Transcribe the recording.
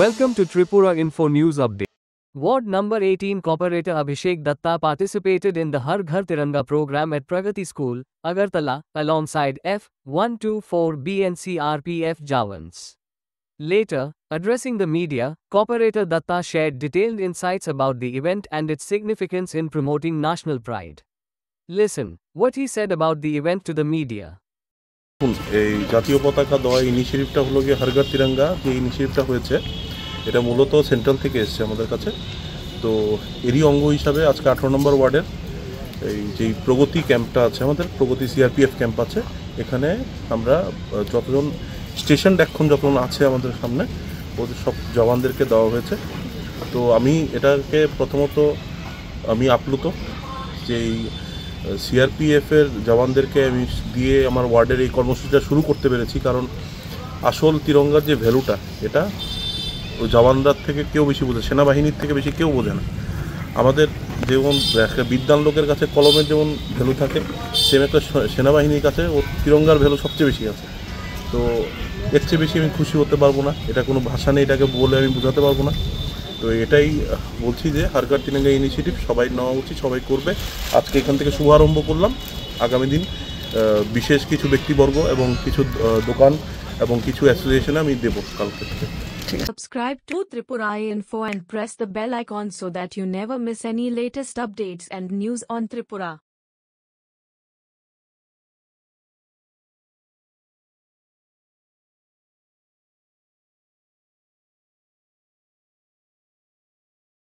Welcome to Tripura Info News Update. Ward number 18 Corporator Abhishek Datta participated in the Har Ghar Tiranga program at Pragati School, Agartala, alongside F124B and CRPF Jawans. Later, addressing the media, Corporator Datta shared detailed insights about the event and its significance in promoting national pride. Listen what he said about the event to the media. এই জাতীয় পতাকা দেওয়া ইনিশিয়েটিভটা হলো গিয়ে হর ঘর তিরঙ্গা যে ইনিশিয়েটিভটা হয়েছে এটা মূলত সেন্ট্রাল থেকে এসেছে আমাদের কাছে। তো এরই অঙ্গ হিসাবে আজকে 18 নম্বর ওয়ার্ডের এই যে প্রগতি ক্যাম্পটা আছে, আমাদের প্রগতি সিআরপিএফ ক্যাম্প আছে, এখানে আমরা যতজন স্টেশন এখন যতজন আছে আমাদের সামনে ওদের সব জওয়ানদেরকে দেওয়া হয়েছে। তো আমি এটাকে প্রথমত আমি আপ্লুত যে সিআরপিএফের জওয়ানদেরকে আমি দিয়ে আমার ওয়ার্ডের এই কর্মসূচিটা শুরু করতে পেরেছি, কারণ আসল তিরঙ্গার যে ভ্যালুটা এটা ওই জওয়ানদের থেকে কেউ বেশি বোঝে, সেনাবাহিনীর থেকে বেশি কেউ বোঝে না। আমাদের যেমন বিদ্যান লোকের কাছে কলমের যেমন ভ্যালু থাকে, সেম একটা সেনাবাহিনীর কাছে ও তিরঙ্গার ভ্যালু সবচেয়ে বেশি আছে। তো এর চেয়ে বেশি আমি খুশি হতে পারবো না, এটা কোনো ভাষা নেই, এটাকে বলে আমি বোঝাতে পারবো না। তো এটাই বলছি যে হর ঘর তিরঙ্গা ইনিশিয়েটিভ সবাই নেওয়া উচিত, সবাই করবে। আজকে এখান থেকে শুভারম্ভ করলাম, আগামী দিন বিশেষ কিছু ব্যক্তিবর্গ এবং কিছু দোকান এবং কিছু অ্যাসোসিয়েশনে আমি দেবো কালকে থেকে। Subscribe to Tripura Info and press the bell icon so that you never miss any latest updates and news on Tripura.